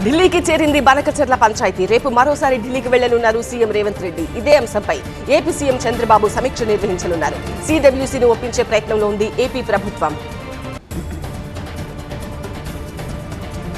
ఢిల్లీకి చేరింది బనకచర్ల పంచాయతీ. రేపు మరోసారి ఢిల్లీకి వెళ్లనున్నారు సీఎం రేవంత్ రెడ్డి. ఇదే అంశంపై ఏపీ సీఎం చంద్రబాబు సమీక్ష నిర్వహించనున్నారు. సిడబ్ల్యూసీని ఒప్పించే ప్రయత్నంలో ఉంది ఏపీ ప్రభుత్వం.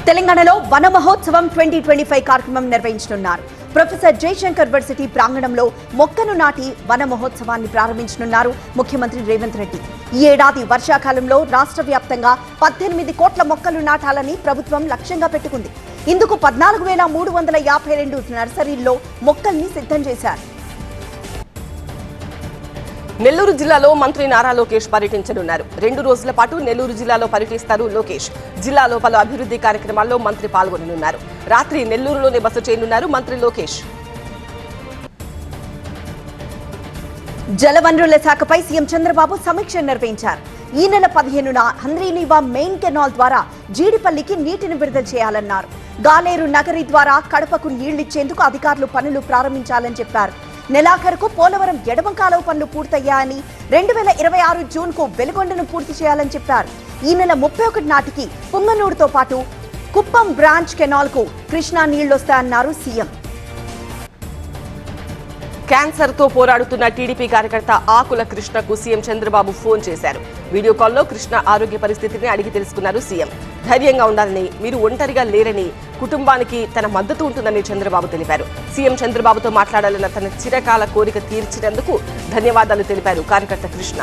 తెలంగాణలో వన మహోత్సవం 2025 కార్యక్రమం నిర్వహించనున్నారు. ప్రొఫెసర్ జయశంకర్ యూనివర్సిటీ ప్రాంగణంలో మొక్కను నాటి వన మహోత్సవాన్ని ప్రారంభించనున్నారు ముఖ్యమంత్రి రేవంత్ రెడ్డి. ఈ ఏడాది వర్షాకాలంలో రాష్ట్ర వ్యాప్తంగా 18 కోట్ల మొక్కలు నాటాలని ప్రభుత్వం లక్ష్యంగా పెట్టుకుంది. ఇందుకు 14,352 నర్సరీల్లో మొక్కల్ని సిద్ధం చేశారు. నెల్లూరు జిల్లాలో మంత్రి నారా లోకేష్ పర్యటించనున్నారు. 2 రోజుల పాటు నెల్లూరు జిల్లాలో పర్యటిస్తారు లోకేష్. జిల్లాలో పలు అభివృద్ధి కార్యక్రమాల్లో మంత్రి పాల్గొననున్నారు. రాత్రి నెల్లూరులోనే బస చేయనున్నారు మంత్రి లోకేష్. జలవనరుల శాఖపై సీఎం చంద్రబాబు సమీక్ష నిర్వహించారు. ఈ నెల 15న హంద్రీనీవా మెయిన్ కెనాల్ ద్వారా జీడిపల్లికి నీటిని విడుదల చేయాలన్నారు. గాలేరు నగరి ద్వారా కడపకు నీళ్లిచ్చేందుకు అధికారులు పనులు ప్రారంభించాలని చెప్పారు. నెలాఖరుకు పోలవరం ఎడమ కాలువ పనులు పూర్తయ్యాయని, 2026 జూన్కు వెలుగొండను పూర్తి చేయాలని చెప్పారు. ఈ నెల 31 నాటికి పుంగనూరుతో పాటు కుప్పం బ్రాంచ్ కెనాల్ కు కృష్ణా నీళ్లొస్తాయన్నారు సీఎం. క్యాన్సర్ తో పోరాడుతున్న టీడీపీ కార్యకర్త ఆకుల కృష్ణకు సీఎం చంద్రబాబు ఫోన్ చేశారు. వీడియో కాల్లో కృష్ణ ఆరోగ్య పరిస్థితిని అడిగి తెలుసుకున్నారు సీఎం. ధైర్యంగా ఉండాలని, మీరు ఒంటరిగా లేరని, కుటుంబానికి తన మద్దతు ఉంటుందని చంద్రబాబు తెలిపారు. సీఎం చంద్రబాబుతో మాట్లాడాలన్న తన చిరకాల కోరిక తీర్చినందుకు ధన్యవాదాలు తెలిపారు కార్యకర్త కృష్ణ.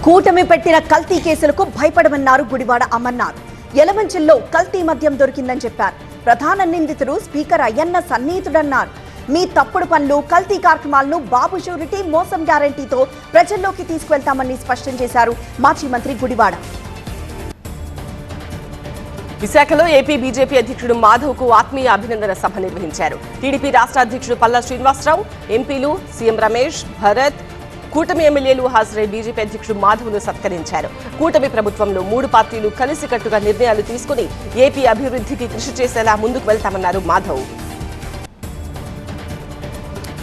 కూటమి పెట్టిన కల్తీ కేసులకు భయపడమన్నారు గుడివాడ అమర్నాథ్. యలమంచిల్లో కల్తీ మద్యం దొరికిందని చెప్పారు. ప్రధాన నిందితుడు స్పీకర్ అయ్యన్న సన్నిహితుడన్నారు. మీ తప్పుడు పనులు, కల్తీ కార్యక్రమాలను బాబు షూరిటీ, మోసం గ్యారంటీతో ప్రజల్లోకి తీసుకువెళ్తామని స్పష్టం చేశారు మాజీ మంత్రి గుడివాడ. విశాఖలో ఏపీ బీజేపీ అధ్యక్షుడు మాధవ్ కు ఆత్మీయ అభినందన సభ నిర్వహించారు. టీడీపీ రాష్ట్ర అధ్యక్షుడు పల్లా శ్రీనివాసరావు, ఎంపీలు సీఎం రమేష్, భరత్, కూటమి ఎమ్మెల్యేలు హాజరై బీజేపీ అధ్యక్షుడు మాధవ్ను సత్కరించారు. కూటమి ప్రభుత్వంలో 3 పార్టీలు కలిసికట్టుగా నిర్ణయాలు తీసుకుని ఏపీ అభివృద్ధికి కృషి చేసేలా ముందుకు వెళ్తామన్నారు మాధవ్.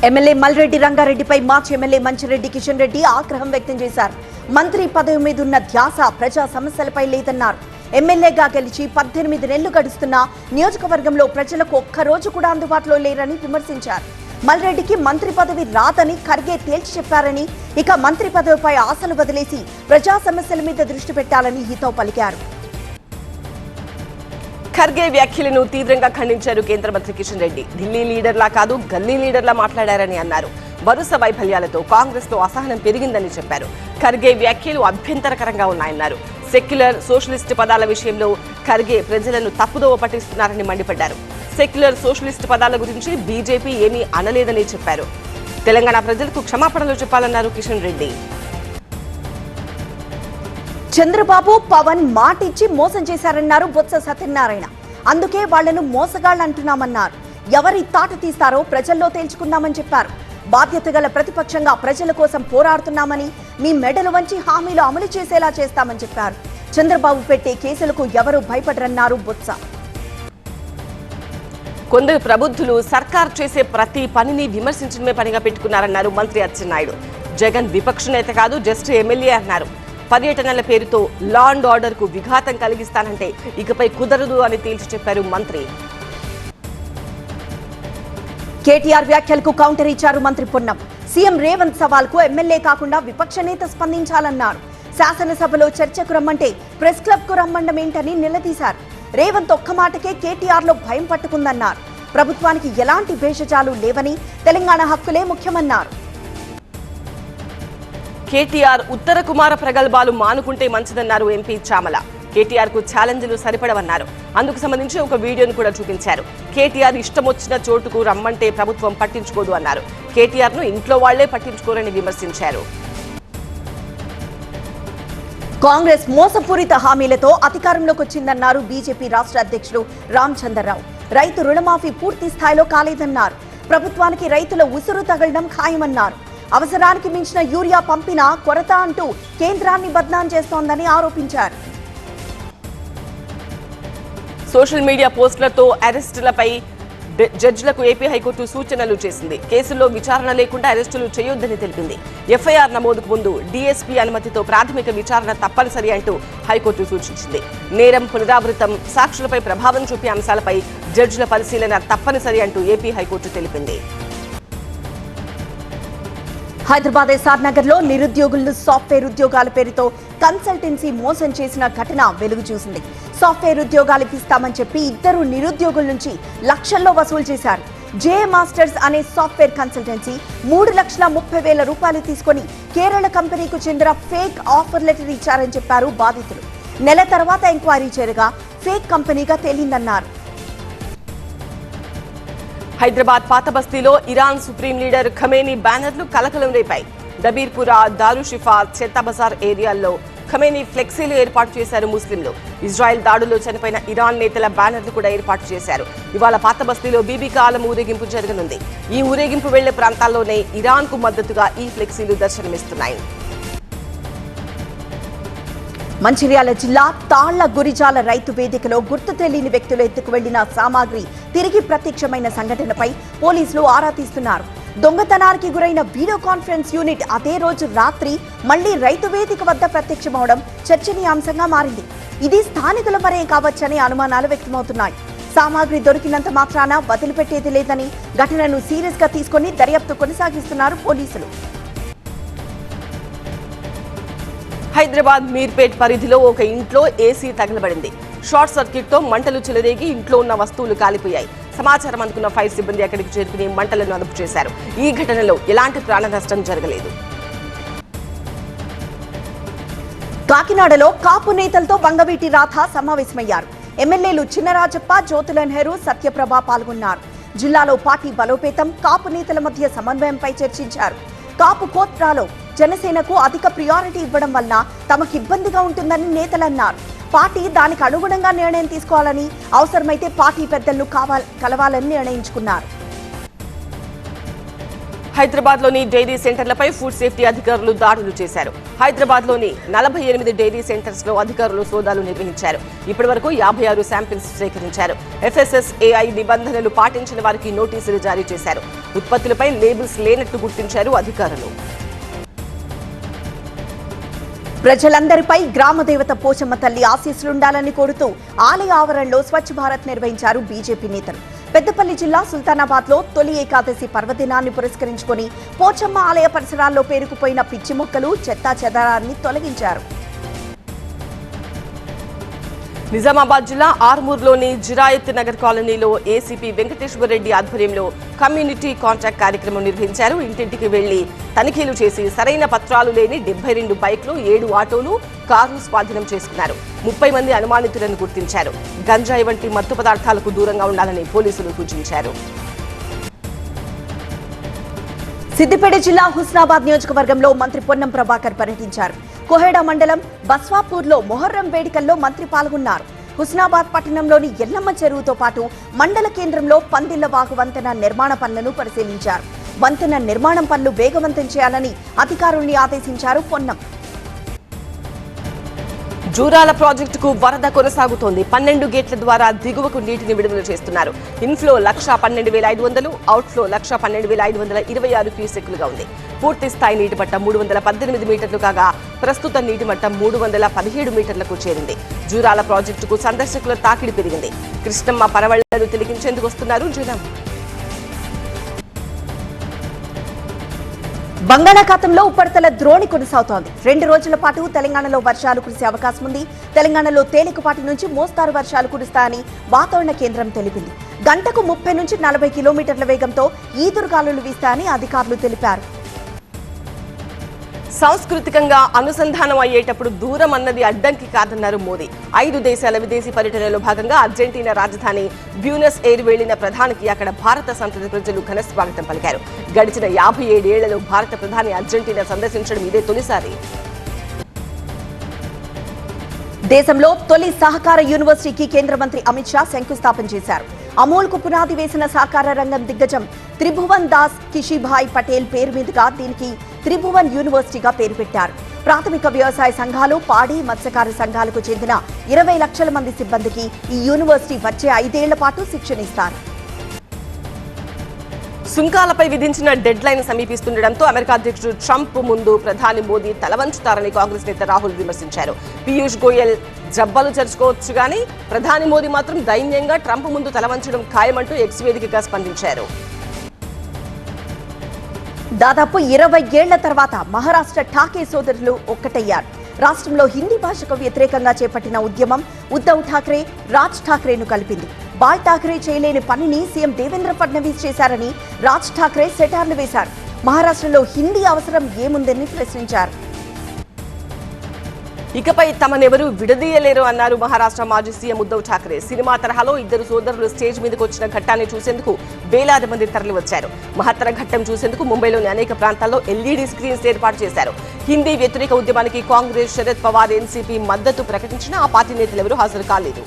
ఎమ్మెల్యే మల్రెడ్డి రంగారెడ్డిపై మాజీ ఎమ్మెల్యే మంచిరెడ్డి కిషన్ రెడ్డి ఆగ్రహం వ్యక్తం చేశారు. మంత్రి పదవి మీద ఉన్న ధ్యాస ప్రజా సమస్యలపై లేదన్నారు. ఎమ్మెల్యేగా గెలిచి 18 నెలలు గడుస్తున్నా నియోజకవర్గంలో ప్రజలకు ఒక్కరోజు కూడా అందుబాటులో లేరని విమర్శించారు. మల్రెడ్డికి మంత్రి పదవి రాదని ఖర్గే తేల్చి చెప్పారని, ఇక మంత్రి పదవిపై ఆశలు వదిలేసి ప్రజా సమస్యల మీద దృష్టి పెట్టాలని హితవు పలికారు. ఖర్గే వ్యాఖ్యలను తీవ్రంగా ఖండించారు కేంద్ర మంత్రి కిషన్ రెడ్డి. ఢిల్లీ లీడర్లా కాదు, గల్లీ లీడర్లా మాట్లాడారని అన్నారు. వరుస వైఫల్యాలతో కాంగ్రెస్ లో అసహనం పెరిగిందని చెప్పారు. ఖర్గే వ్యాఖ్యలు అభ్యంతరకరంగా ఉన్నాయన్నారు. సెక్యులర్, సోషలిస్ట్ పదాల విషయంలో ఖర్గే ప్రజలను తప్పుదోవ పట్టిస్తున్నారని మండిపడ్డారు. సెక్యులర్, సోషలిస్ట్ పదాల గురించి బీజేపీ ఏమీ అనలేదని చెప్పారు. తెలంగాణ ప్రజలకు క్షమాపణలు చెప్పాలన్నారు కిషన్ రెడ్డి. చంద్రబాబు, పవన్ మాటిచ్చి మోసం చేశారన్నారు బొత్స సత్యనారాయణ. అందుకే వాళ్లను మోసగాళ్లు అంటున్నామన్నారు. ఎవరి తాట తీస్తారో ప్రజల్లో తేల్చుకుందామని చెప్పారు. బాధ్యత గల ప్రతిపక్షంగా ప్రజల కోసం పోరాడుతున్నామని, మీ మెడలు వంచి హామీలు అమలు చేసేలా చేస్తామని చెప్పారు. చంద్రబాబు పెట్టే కేసులకు ఎవరూ భయపడరన్నారు బొత్స. కొందరు ప్రబుద్ధులు సర్కార్ చేసే ప్రతి పనిని విమర్శించడమే పనిగా పెట్టుకున్నారన్నారు మంత్రి అచ్చెన్నాయుడు. జగన్ విపక్ష నేత కాదు, జస్ట్ ఎమ్మెల్యే అన్నారు. పర్యటనల పేరుతో లా అండ్ ఆర్డర్ కు విఘాతం కలిగిస్తానంటే ఇకపై కుదరదు అని తేల్చి చెప్పారు మంత్రి. కేటీఆర్ వ్యాఖ్యలకు కౌంటర్ ఇచ్చారు మంత్రి పొన్నం. సీఎం రేవంత్ సవాల్ కు ఎమ్మెల్యే కాకుండా విపక్ష నేత స్పందించాలన్నారు. శాసనసభలో చర్చకు రమ్మంటే ప్రెస్ క్లబ్ కు రమ్మండం ఏంటని నిలదీశారు. రేవంత్ ఒక్క మాటకే కేటీఆర్ లో భయం పట్టుకుందన్నారు. ప్రభుత్వానికి ఎలాంటి భేషజాలు లేవని, తెలంగాణ హక్కులే ముఖ్యమన్నారు. కేటీఆర్ ఉత్తర కుమార ప్రగల్భాలు మానుకుంటే మంచిదన్నారు ఎంపీ చామల. కేటీఆర్ కు ఛాలెంజ్లు సరిపడవన్నారు. అందుకు సంబంధించి ఒక వీడియోను కూడా చూపించారు. కేటీఆర్ ఇష్టం వచ్చిన చోటుకు రమ్మంటే ప్రభుత్వం పట్టించుకోదు అన్నారు. కేటీఆర్ ను ఇంట్లో వాళ్లే పట్టించుకోరని విమర్శించారు. కాంగ్రెస్ మోసపూరిత హామీలతో అధికారంలోకి వచ్చిందన్నారు బీజేపీ రాష్ట్ర అధ్యక్షుడు రామచంద్రరావు. రైతు రుణమాఫీ పూర్తి స్థాయిలో కాలేదన్నారు. ప్రభుత్వానికి రైతుల ఉసురు తగలడం ఖాయమన్నారు. అవసరానికి మించిన యూరియా పంపినా కొరత అంటూ కేంద్రాన్ని బద్నాం చేస్తోందని ఆరోపించారు. సోషల్ మీడియా పోస్టులతో అరెస్టులపై జడ్జిలకు ఏపీ హైకోర్టు సూచనలు చేసింది. కేసుల్లో విచారణ లేకుండా అరెస్టులు చేయొద్దని తెలిపింది. ఎఫ్ఐఆర్ నమోదుకు ముందు డీఎస్పీ అనుమతితో ప్రాథమిక విచారణ తప్పనిసరి అంటూ హైకోర్టు సూచించింది. నేరం పునరావృతం, సాక్షులపై ప్రభావం చూపే అంశాలపై జడ్జిల పరిశీలన తప్పనిసరి అంటూ ఏపీ హైకోర్టు తెలిపింది. హైదరాబాద్ ఎస్ఆర్ నగర్ లో నిరుద్యోగులను సాఫ్ట్వేర్ ఉద్యోగాల పేరుతో కన్సల్టెన్సీ మోసం చేసిన ఘటన వెలుగు చూసింది. సాఫ్ట్వేర్ ఉద్యోగాలు ఇస్తామని చెప్పి ఇద్దరు నిరుద్యోగుల నుంచి లక్షల్లో వసూలు చేశారు. జే మాస్టర్స్ అనే సాఫ్ట్వేర్ కన్సల్టెన్సీ 3,30,000 రూపాయలు తీసుకొని కేరళ కంపెనీకు చెందిన ఫేక్ ఆఫర్ లెటర్ ఇచ్చారని చెప్పారు బాధితులు. నెల తర్వాత ఎంక్వైరీ చేయగా ఫేక్ కంపెనీగా తేలిందన్నారు. హైదరాబాద్ పాత బస్తీలో ఇరాన్ సుప్రీం లీడర్ ఖమేనీ బ్యానర్లు కలకలం రేపాయి. దబీర్పురా, దారుషిఫా, చెత్తా బజార్ ఏరియాల్లో ఖమేనీ ఫ్లెక్సీలు ఏర్పాటు చేశారు ముస్లింలు. ఇజ్రాయెల్ దాడుల్లో చనిపోయిన ఇరాన్ నేతల బ్యానర్లు కూడా ఏర్పాటు చేశారు. ఇవాళ పాత బస్తీలో బీబీకా ఆలం ఊరేగింపు జరగనుంది. ఈ ఊరేగింపు వెళ్లే ప్రాంతాల్లోనే ఇరాన్ కు మద్దతుగా ఈ ఫ్లెక్సీలు దర్శనమిస్తున్నాయి. మంచిర్యాల జిల్లా తాళ్ల గురిజాల రైతు వేదికలో గుర్తు తెలియని వ్యక్తులు ఎత్తుకు వెళ్లిన సామాగ్రి తిరిగి ప్రత్యక్షమైన సంఘటనపై పోలీసులు ఆరా తీస్తున్నారు. దొంగతనానికి గురైన వీడియో కాన్ఫరెన్స్ యూనిట్ అదే రోజు రాత్రి మళ్లీ రైతు వేదిక వద్ద ప్రత్యక్షమవడం చర్చనీయాంశంగా మారింది. ఇది స్థానికుల మరే కావచ్చని అనుమానాలు వ్యక్తమవుతున్నాయి. సామాగ్రి దొరికినంత మాత్రాన వదిలిపెట్టేది లేదని ఘటనను సీరియస్ గా తీసుకుని దర్యాప్తు కొనసాగిస్తున్నారు పోలీసులు. హైదరాబాద్ మీర్పేట్ పరిధిలో ఒక ఇంట్లో ఏసీ తగలబడింది. షార్ట్ సర్క్యూట్ తో మంటలు చెలరేగి ఇంట్లో ఉన్న వస్తువులు కాలిపోయాయి. సమాచారం అందుకున్న ఫైర్ సిబ్బంది అక్కడికి చేరుకుని మంటలను అదుపు చేశారు. ఈ ఘటనలో ఎలాంటి ప్రాణ నష్టం జరగలేదు. కాకినాడలో కాపు నేతలతో వంగవీటి రాధ సమావేశమయ్యారు. ఎమ్మెల్యేలు చిన్నరాజప్ప, జ్యోతుల నెహ్రూ, సత్యప్రభ పాల్గొన్నారు. జిల్లాలో పార్టీ బలోపేతం, కాపు నేతల మధ్య సమన్వయంపై చర్చించారు. కాపు కోత్రాలో జనసేనకు అధిక ప్రియారిటీ ఇవ్వడం వల్ల తమకు ఇబ్బందిగా ఉంటుందని నేతలన్నారు. పార్టీ దానికి అనుగుణంగా నిర్ణయం తీసుకోవాలని, అవసరమైతే పార్టీ పెద్దలను కలవాలని నిర్ణయించుకున్నారు. హైదరాబాద్ లోని డైరీ సెంటర్లపై ఫుడ్ సేఫ్టీ అధికారులు దాడులు చేశారు. హైదరాబాద్ లోని 48 డైరీ సెంటర్స్ లో అధికారులు సోదాలు నిర్వహించారు. ఇప్పటి వరకు 56 శాంపిల్స్ సేకరించారు. FSSAI నిబంధనలు పాటించిన వారికి నోటీసులు జారీ చేశారు. ఉత్పత్తులపై లేబుల్స్ లేనట్టు గుర్తించారు అధికారులు. ప్రజలందరిపై గ్రామదేవత పోచమ్మ తల్లి ఆశీస్సులుండాలని కోరుతూ ఆలయ ఆవరణలో స్వచ్ఛ భారత్ నిర్వహించారు బీజేపీ నేతలు. పెద్దపల్లి జిల్లా సుల్తానాబాద్ లో తొలి ఏకాదశి పర్వదినాన్ని పురస్కరించుకుని పోచమ్మ ఆలయ పరిసరాల్లో పేరుకుపోయిన పిచ్చి మొక్కలు, చెత్తా చెదారాన్ని తొలగించారు. నిజామాబాద్ జిల్లా ఆర్మూర్లోని జిరాయత్ నగర్ కాలనీలో ఏసీపీ వెంకటేశ్వర రెడ్డి ఆధ్వర్యంలో కమ్యూనిటీ కాంటాక్ట్ కార్యక్రమం నిర్వహించారు. ఇంటింటికి వెళ్లి తనిఖీలు చేసి సరైన పత్రాలు లేని 72 బైక్లు, 7 ఆటోలు, కార్లు స్వాధీనం చేసుకున్నారు. 30 మంది అనుమానితులను గుర్తించారు. గంజాయి వంటి మత్తు పదార్థాలకు దూరంగా ఉండాలని పోలీసులు సూచించారు. సిద్దిపేట జిల్లా హుస్నాబాద్ నియోజకవర్గంలో మంత్రి పొన్నం ప్రభాకర్ పర్యటించారు. కోహెడా మండలం బస్వాపూర్లో మొహర్రం వేడుకల్లో మంత్రి పాల్గొన్నారు. హుస్నాబాద్ పట్టణంలోని ఎల్లమ్మ చెరువుతో పాటు మండల కేంద్రంలో పందిళ్లవాగు వంతెన నిర్మాణ పనులను పరిశీలించారు. వంతెన నిర్మాణం పనులు వేగవంతం చేయాలని అధికారుల్ని ఆదేశించారు పొన్నం. జూరాల ప్రాజెక్టుకు వరద కొనసాగుతోంది. 12 గేట్ల ద్వారా దిగువకు నీటిని విడుదల చేస్తున్నారు. ఇన్ఫ్లో 1,12,500, అవుట్ఫ్లో 1,12,526 క్యూసెక్కులుగా ఉంది. పూర్తి స్థాయి నీటి మట్టం 318 మీటర్లు కాగా ప్రస్తుత నీటి మట్టం 317 మీటర్లకు చేరింది. జూరాల ప్రాజెక్టుకు సందర్శకుల తాకిడి పెరిగింది. కృష్ణమ్మ పరవళ్లను తిలకించేందుకు వస్తున్నారు జనం. బంగాళాఖాతంలో ఉపరితల ద్రోణి కొనసాగుతోంది. 2 రోజుల పాటు తెలంగాణలో వర్షాలు కురిసే అవకాశం ఉంది. తెలంగాణలో తేలికపాటి నుంచి మోస్తారు వర్షాలు కురుస్తాయని వాతావరణ కేంద్రం తెలిపింది. గంటకు 30 నుంచి 40 కిలోమీటర్ల వేగంతో ఈదురుగాలులు వీస్తాయని అధికారులు తెలిపారు. సాంస్కృతికంగా అనుసంధానం అయ్యేటప్పుడు దూరం అన్నది అడ్డంకి కాదన్నారు మోదీ. 5 దేశాల విదేశీ పర్యటనలో భాగంగా అర్జెంటీనా రాజధాని బ్యూనస్ ఎయిర్ వెళ్లిన ప్రధానికి అక్కడ భారత సంతతి ప్రజలు ఘన స్వాగతం పలికారు. గడిచిన 57 ఏళ్లలో భారత ప్రధాని అర్జెంటీనా సందర్శించడం ఇదే తొలిసారి. దేశంలో తొలి సహకార యూనివర్సిటీకి కేంద్ర మంత్రి అమిత్ షా శంకుస్థాపన చేశారు. అమూల్ కు పునాది వేసిన సహకార రంగం దిగ్గజం త్రిభువన్ దాస్ కిషిభాయ్ పటేల్ పేరు మీదుగా దీనికి త్రిభువన్ యూనివర్సిటీగా పేరు పెట్టారు. ప్రాథమిక వ్యవసాయ సంఘాలు, పాడి, మత్స్యకార సంఘాలకు చెందిన 20 లక్షల మంది సిబ్బందికి ఈ యూనివర్సిటీ వచ్చే 5 ఏళ్ల పాటు శిక్షణ ఇస్తారు. సుంకాలపై విధించిన డెడ్ లైన్ సమీపిస్తుండటంతో అమెరికా అధ్యక్షుడు ట్రంప్ ముందు ప్రధాని మోదీ తలవంచుతారని కాంగ్రెస్ నేత రాహుల్ విమర్శించారు. పీయూష్ గోయల్ జబ్బలు చర్చుకోవచ్చు కానీ ప్రధాని మోదీ మాత్రం దైన్యంగా ట్రంప్ ముందు తలవంచడం ఖాయమంటూ ఎక్స్ వేదికగా స్పందించారు. దాదాపు 20 ఏళ్ల తర్వాత మహారాష్ట్ర ఠాకే సోదరులు ఒక్కటయ్యారు. రాష్ట్రంలో హిందీ భాషకు వ్యతిరేకంగా చేపట్టిన ఉద్యమం ఉద్ధవ్ ఠాక్రే, రాజ్ ఠాక్రేను కలిపింది. బాల్ ఠాక్రే చేయలేని పనిని సీఎం దేవేంద్ర ఫడ్నవీస్ చేశారని రాజ్ ఠాక్రే సెటార్లు వేశారు. మహారాష్ట్రలో హిందీ అవసరం ఏముందని ప్రశ్నించారు. ఇకపై తమనెవరూ విడదీయలేరు అన్నారు మహారాష్ట్ర మాజీ సీఎం ఉద్ధవ్ ఠాక్రే. సినిమా తరహాలో ఇద్దరు సోదరులు స్టేజ్ మీదకు వచ్చిన ఘట్టాన్ని చూసేందుకు వేలాది మంది తరలివచ్చారు. మహత్తర ఘట్టం చూసేందుకు ముంబైలోని అనేక ప్రాంతాల్లో ఎల్ఈడీ స్క్రీన్స్ ఏర్పాటు చేశారు. హిందీ వ్యతిరేక ఉద్యమానికి కాంగ్రెస్, శరద్ పవార్, ఎన్సీపీ మద్దతు ప్రకటించినా ఆ పార్టీ నేతలెవరూ హాజరు కాలేదు.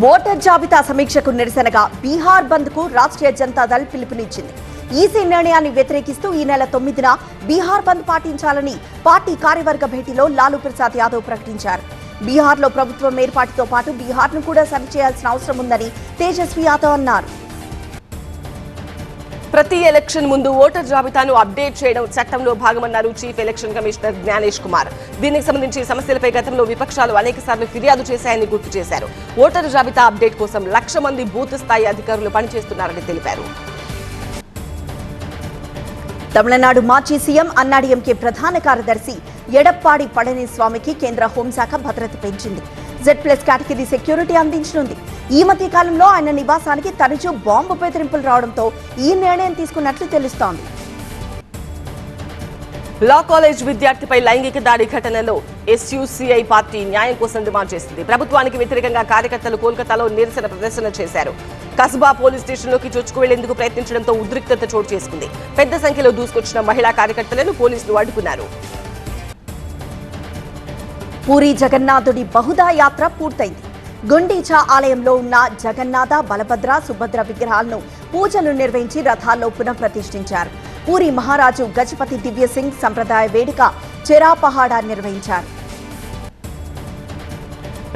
ఓటర్ జాబితా సమీక్షకు నిరసనగా బీహార్ బంద్ కు రాష్ట్రీయ జనతాదళ్ పిలుపునిచ్చింది. ఈసీ నిర్ణయాన్ని వ్యతిరేకిస్తూ ఈ నెల 9న బీహార్ బంద్ పాటించాలని పార్టీ కార్యవర్గ భేటీలో లాలూ ప్రసాద్ యాదవ్ ప్రకటించారు. బీహార్లో ప్రభుత్వం ఏర్పాటుతో పాటు బీహార్ను కూడా సరిచేయాల్సిన అవసరం ఉందని తేజస్వి యాదవ్ అన్నారు. ప్రతి ఎలక్షన్ ముందు ఓటర్ జాబితాను అప్డేట్ చేయడం చట్టంలో భాగమన్నారు chief election commissioner Gyanesh Kumar. దీనికి సంబంధించి సమస్యలపై గతంలో విపక్షాలు అనేక సార్లు ఫిర్యాదు చేశాయని గుర్తు చేశారు. ఓటర్ జాబితా అప్డేట్ కోసం 1,00,000 మంది బూత్ స్థాయి అధికారులు పనిచేస్తున్నారని తెలిపారు. తమిళనాడు మాజీ సీఎం అన్నాడీఎంకే ప్రధాన కార్యదర్శి ఎడప్పాడి పళనిస్వామికి కేంద్ర హోంశాఖ భద్రత పెంచింది. Z+ కేటగిరీ సెక్యూరిటీ అందించనుంది. ఈ మధ్య కాలంలో ఆయన నివాసానికి తరచూ బాంబు బెదిరింపులు రావడంతో ఈ నిర్ణయం తీసుకున్నట్లు తెలుస్తోంది. లా కాలేజ్ విద్యార్థిపై లైంగిక దాడి ఘటనలో ఎస్యూసీఐ పార్టీ న్యాయం కోసం డిమాండ్ చేసింది. ప్రభుత్వానికి వ్యతిరేకంగా కార్యకర్తలు కోల్కతాలో నిరసన ప్రదర్శన చేశారు. కస్బా పోలీస్ స్టేషన్లోకి చొచ్చుకు వెళ్లేందుకు ప్రయత్నించడంతో ఉద్రిక్తత చోటు చేసుకుంది. పెద్ద సంఖ్యలో దూసుకొచ్చిన మహిళా కార్యకర్తలను పోలీసులు అడ్డుకున్నారు. పూరి జగన్నాథుడి బహుదా యాత్ర పూర్తయింది. గుండీచా ఆలయంలో ఉన్న జగన్నాథ, బలభద్ర, సుభద్ర విగ్రహాలను పూజలు నిర్వహించి రథాల్లో పునఃప్రతిష్ఠించారు. పూరి మహారాజు గజపతి దివ్యసింగ్ సంప్రదాయ వేడుక చెరాపహాడా నిర్వహించారు.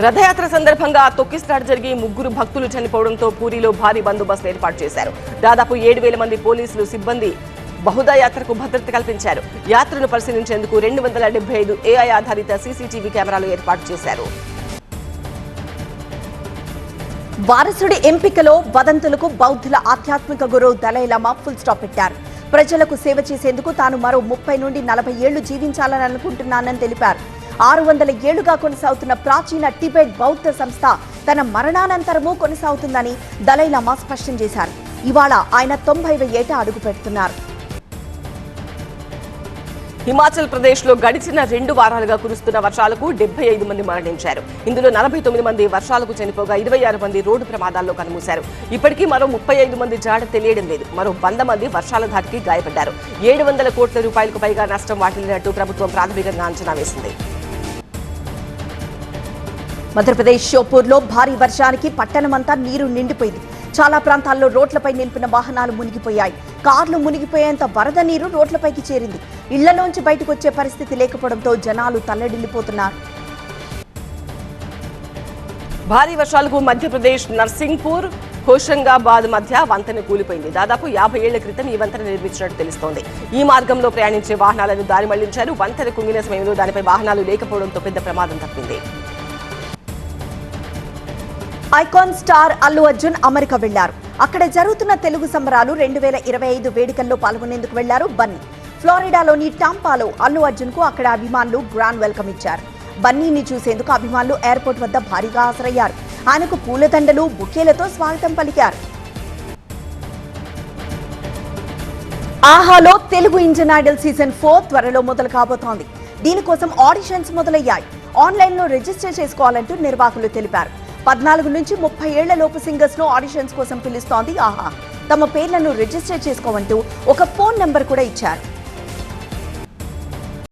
రథయాత్ర సందర్భంగా తొక్కిసలాట జరిగి 3 భక్తులు చనిపోవడంతో పూరిలో భారీ బందోబస్తు ఏర్పాటు చేశారు. దాదాపు 7,000 మంది పోలీసులు సిబ్బంది బహుదా యాత్రకు భద్రత కల్పించారు. యాత్రను పరిశీలించేందుకు 275 AI ఆధారిత సీసీటీవీ కెమెరాలు ఏర్పాటు చేశారు. వారసుడి ఎంపికలో వదంతులకు బౌద్ధుల ఆధ్యాత్మిక గురువు దలైలామా ఫుల్ స్టాప్ పెట్టారు. ప్రజలకు సేవ చేసేందుకు తాను మరో 30 నుండి 40 ఏళ్లు జీవించాలని అనుకుంటున్నానని తెలిపారు. 600 ఏళ్లుగా కొనసాగుతున్న ప్రాచీన టిబెట్ బౌద్ధ సంస్థ తన మరణానంతరమూ కొనసాగుతుందని దలైలామా స్పష్టం చేశారు. ఇవాళ ఆయన 90వ ఏట అడుగు పెడుతున్నారు. హిమాచల్ ప్రదేశ్ లో గడిచిన 2 వారాలుగా కురుస్తున్న వర్షాలకు 75 మంది మరణించారు. ఇందులో 49 మంది వర్షాలకు చనిపోగా 26 మంది రోడ్డు ప్రమాదాల్లో కన్నుమూశారు. ఇప్పటికీ మరో 35 మంది జాడ తెలియడం లేదు. మరో 100 మంది వర్షాల ధాటికి గాయపడ్డారు. 700 కోట్ల రూపాయలకు పైగా నష్టం వాటిల్లినట్టు ప్రభుత్వం ప్రాథమికంగా అంచనా వేసింది. మధ్యప్రదేశ్ షోపూర్లో భారీ వర్షానికి పట్టణమంతా నీరు నిండిపోయింది. చాలా ప్రాంతాల్లో రోడ్లపై నిలిపిన వాహనాలు మునిగిపోయాయి. కార్లు మునిగిపోయేంత వరద నీరు రోడ్లపైకి చేరింది. ఇళ్లలోంచి బయటకు వచ్చే పరిస్థితి లేకపోవడంతో జనాలు తల్లడిల్లిపోతున్నారు. భారీ వర్షాలకు మధ్యప్రదేశ్ నర్సింగ్పూర్, హోషంగాబాద్ మధ్య వంతెన కూలిపోయింది. దాదాపు 50 ఏళ్ల క్రితం ఈ వంతెన నిర్మించినట్టు తెలుస్తోంది. ఈ మార్గంలో ప్రయాణించే వాహనాలను దారి మళ్లించారు. వంతెన కుంగిన సమయంలో దానిపై వాహనాలు లేకపోవడంతో పెద్ద ప్రమాదం తప్పింది. Icon star Allu Arjun America వెళ్లారు. అక్కడ జరుగుతున్న తెలుగు సంబరాలు 2025 వేడుకల్లో పాల్గొనేందుకు వెళ్లారు బన్నీ. ఫ్లోరిడాలోని టాంపాలో అల్లు అర్జున్ కు అక్కడ అభిమానులు గ్రాండ్ వెల్కమ్ ఇచ్చారు. బన్నీని చూసేందుకు అభిమానులు ఎయిర్పోర్ట్ వద్ద భారీగా హాజరయ్యారు. ఆయనకు పూలదండలు, బుకేలతో స్వాగతం పలికారు. ఆహాలో తెలుగు ఇండియన్ ఐడల్ సీజన్ 4 త్వరలో మొదలు కాబోతోంది. దీనికోసం ఆడిషన్స్ మొదలయ్యాయి. ఆన్లైన్లో రిజిస్టర్ చేసుకోవాలంటూ నిర్వాహకులు తెలిపారు. 14 నుంచి 30 ఏళ్ల లోపు సింగర్స్ ను ఆడిషన్స్ కోసం పిలుస్తోంది ఆహా. తమ పేర్లను రిజిస్టర్ చేసుకోమంటూ ఒక ఫోన్ నెంబర్ కూడా ఇచ్చారు.